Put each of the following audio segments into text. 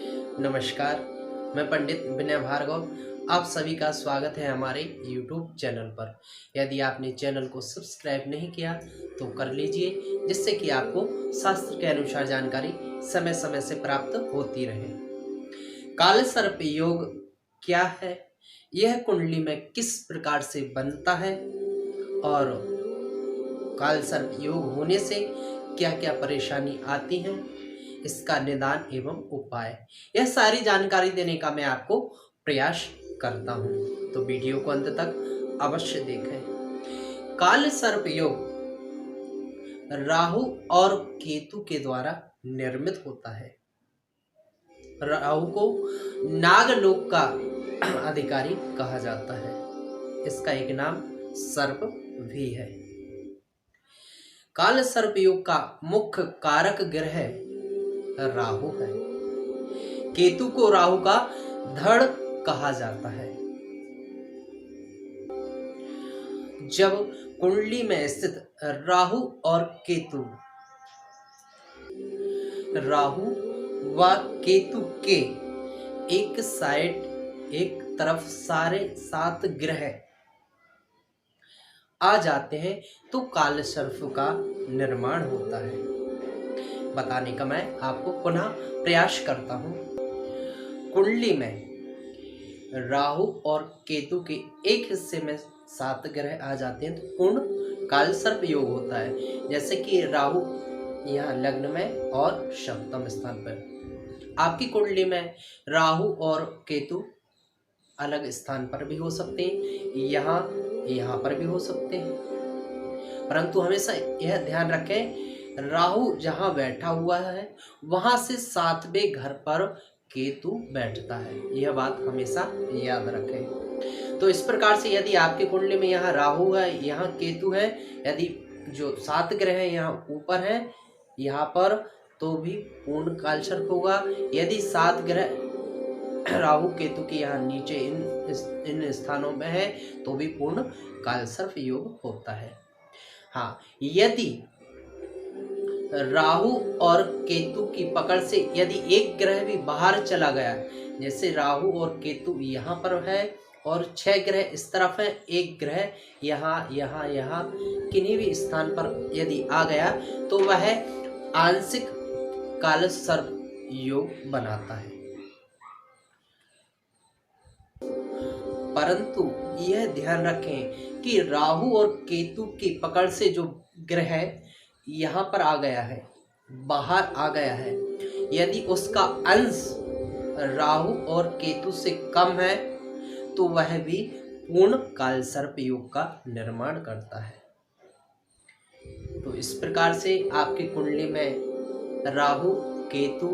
नमस्कार, मैं पंडित विनय भार्गव। आप सभी का स्वागत है हमारे YouTube चैनल पर। यदि आपने चैनल को सब्सक्राइब नहीं किया तो कर लीजिए, जिससे कि आपको शास्त्र के अनुसार जानकारी समय समय से प्राप्त होती रहे। काल सर्प योग क्या है, यह कुंडली में किस प्रकार से बनता है और काल सर्प योग होने से क्या क्या परेशानी आती है, इसका निदान एवं उपाय, यह सारी जानकारी देने का मैं आपको प्रयास करता हूं। तो वीडियो को अंत तक अवश्य देखें। काल सर्प योग राहु और केतु के द्वारा निर्मित होता है। राहु को नागलोक का अधिकारी कहा जाता है। इसका एक नाम सर्प भी है। काल सर्प योग का मुख्य कारक ग्रह राहु है। केतु को राहु का धड़ कहा जाता है। जब कुंडली में स्थित राहु और केतु, राहु व केतु के एक साइड एक तरफ सारे 7 ग्रह आ जाते हैं तो काल सर्प का निर्माण होता है। बताने का मैं आपको पुनः प्रयास करता हूं। कुंडली में राहु और केतु के एक हिस्से में 7 ग्रह आ जाते हैं तो पूर्ण काल सर्प योग होता है। जैसे कि राहु यहाँ लग्न में और सप्तम स्थान पर। आपकी कुंडली में राहु और केतु अलग स्थान पर भी हो सकते हैं, यहाँ पर भी हो सकते हैं, परंतु हमेशा यह ध्यान रखें, राहु जहाँ बैठा हुआ है वहां से 7वें घर पर केतु बैठता है। यह बात हमेशा याद रखें। तो इस प्रकार से यदि आपके कुंडली में यहाँ राहु है, यहाँ केतु है, यदि जो 7 ग्रह है यहाँ ऊपर है यहाँ पर, तो भी पूर्ण काल सर्प होगा। यदि 7 ग्रह राहु केतु के यहाँ नीचे इन स्थानों में है तो भी पूर्ण काल सर्प योग होता है। हाँ, यदि राहु और केतु की पकड़ से यदि एक ग्रह भी बाहर चला गया, जैसे राहु और केतु यहाँ पर है और 6 ग्रह इस तरफ है, एक ग्रह यहाँ किन्हीं भी स्थान पर यदि आ गया तो वह आंशिक काल सर्प योग बनाता है। परंतु यह ध्यान रखें कि राहु और केतु की पकड़ से जो ग्रह यहाँ पर आ गया है, बाहर आ गया है, यदि उसका अंश राहु और केतु से कम है तो वह भी पूर्ण काल सर्प योग का निर्माण करता है। तो इस प्रकार से आपकी कुंडली में राहु केतु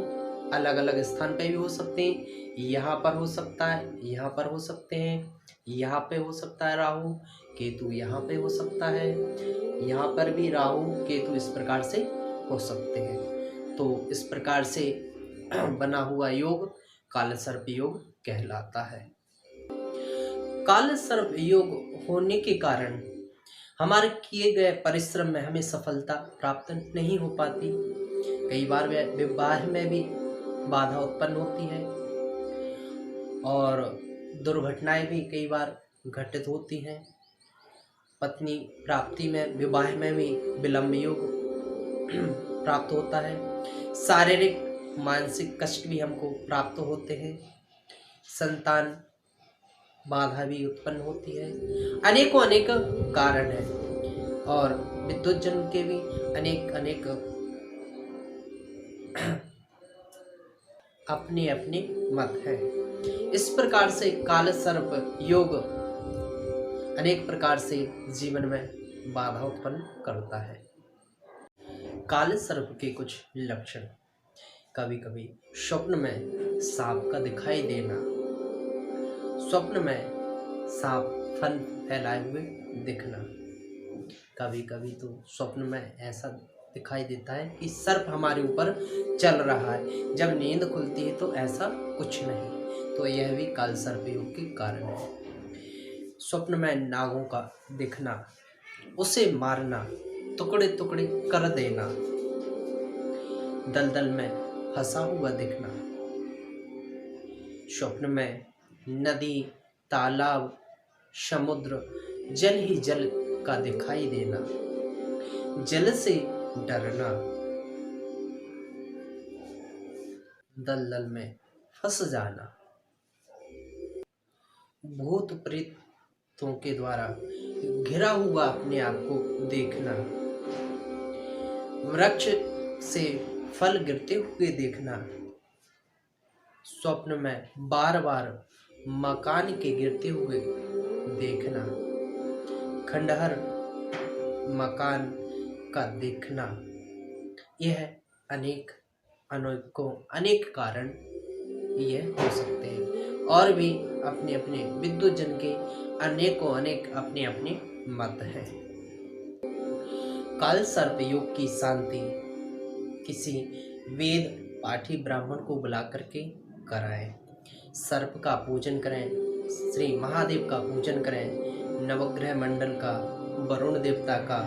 अलग अलग स्थान पे भी हो सकते हैं। यहाँ पर हो सकता है, यहाँ पर हो सकते हैं, यहाँ पे हो सकता है राहु केतु, यहाँ पे हो सकता है, यहाँ पर भी राहु केतु इस प्रकार से हो सकते हैं। तो इस प्रकार से बना हुआ योग काल सर्प योग कहलाता है। काल सर्प योग होने के कारण हमारे किए गए परिश्रम में हमें सफलता प्राप्त नहीं हो पाती। कई बार विवाह में भी बाधा उत्पन्न होती है और दुर्घटनाएं भी कई बार घटित होती हैं। पत्नी प्राप्ति में, विवाह में भी विलंब योग प्राप्त होता है। शारीरिक मानसिक कष्ट भी हमको प्राप्त होते हैं। संतान बाधा भी उत्पन्न होती है। अनेकों अनेक कारण हैं और विद्युत जन्म के भी अनेक अपने अपने मत हैं। इस प्रकार से काल सर्प योग अनेक प्रकार से जीवन में बाधा उत्पन्न करता है। काल सर्प के कुछ लक्षण, कभी कभी स्वप्न में सांप का दिखाई देना, स्वप्न में सांप फन फैलाए हुए दिखना, कभी कभी तो स्वप्न में ऐसा दिखाई देता है कि सर्प हमारे ऊपर चल रहा है, जब नींद खुलती है तो ऐसा कुछ नहीं, तो यह भी काल सर्प योग के कारण है। स्वप्न में नागों का दिखना, उसे मारना, टुकड़े टुकड़े कर देना, दलदल में फंसा हुआ दिखना, स्वप्न में नदी, तालाब, समुद्र, जल ही जल का दिखाई देना, जल से डरना, दलदल में फंस जाना, भूत प्रेतों के द्वारा घिरा हुआ अपने आप को देखना, वृक्ष से फल गिरते हुए देखना, स्वप्न में बार बार मकान के गिरते हुए देखना, खंडहर मकान का देखना, यह अनेक कारण यह हो सकते हैं। और भी अपने अपने विद्वत जन के अनेक अपने अपने मत हैं। काल सर्प योग की शांति किसी वेद पाठी ब्राह्मण को बुला करके कराएं। सर्प का पूजन करें, श्री महादेव का पूजन करें, नवग्रह मंडल का, वरुण देवता का,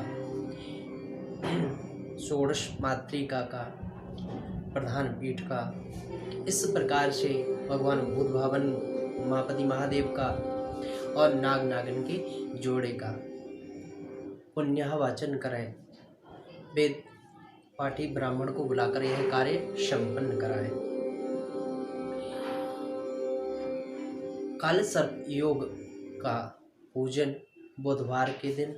षोडश मातृका का, प्रधान पीठ का, इस प्रकार से भगवान भूत भावन मापति महादेव का और नाग नागिन के जोड़े का पुण्य वाचन करें। वेद पाठी ब्राह्मण को बुलाकर यह कार्य संपन्न कराएं। काल सर्प योग का पूजन बुधवार के दिन,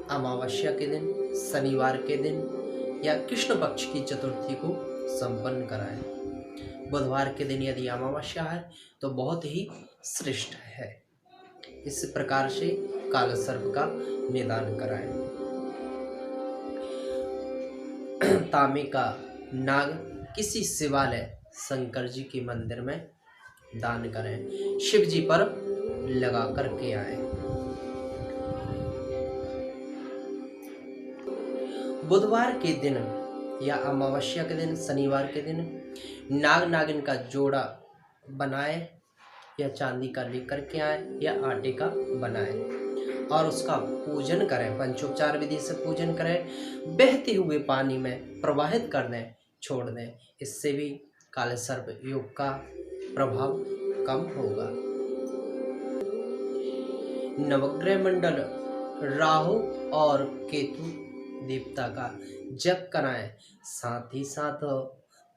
अमावस्या के दिन, शनिवार के दिन या कृष्ण पक्ष की चतुर्थी को संपन्न कराएं। बुधवार के दिन यदि अमावस्या है तो बहुत ही श्रेष्ठ है। इस प्रकार से काल सर्प का निदान कराएं। तांबे का नाग किसी शिवालय, शंकर जी के मंदिर में दान करें, शिव जी पर लगा करके आए। बुधवार के दिन या अमावस्या के दिन, शनिवार के दिन नाग नागिन का जोड़ा बनाए या चांदी का लेकर के आए या आटे का बनाए और उसका पूजन करें, पंचोपचार विधि से पूजन करें, बहते हुए पानी में प्रवाहित कर दें, छोड़ दें। इससे भी काल सर्प योग का प्रभाव कम होगा। नवग्रह मंडल राहु और केतु देवता का जप कराएं, साथ ही साथ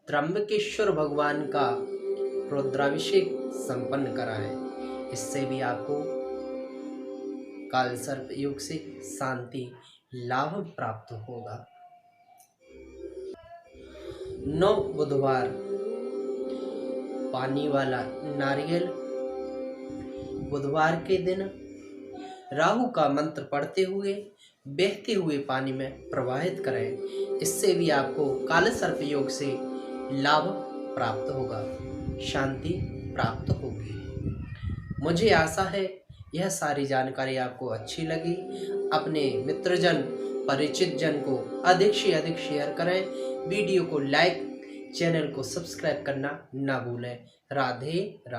त्र्यंबकेश्वर भगवान का रुद्राभिषेक संपन्न कराएं। इससे भी आपको काल सर्प योग से शांति लाभ प्राप्त होगा। 9 बुधवार पानी वाला नारियल बुधवार के दिन राहु का मंत्र पढ़ते हुए बहते हुए पानी में प्रवाहित करें। इससे भी आपको काल सर्प योग से लाभ प्राप्त होगा, शांति प्राप्त होगी। मुझे आशा है यह सारी जानकारी आपको अच्छी लगी। अपने मित्रजन, परिचित जन को अधिक से अधिक शेयर करें। वीडियो को लाइक, चैनल को सब्सक्राइब करना ना भूलें। राधे राधे।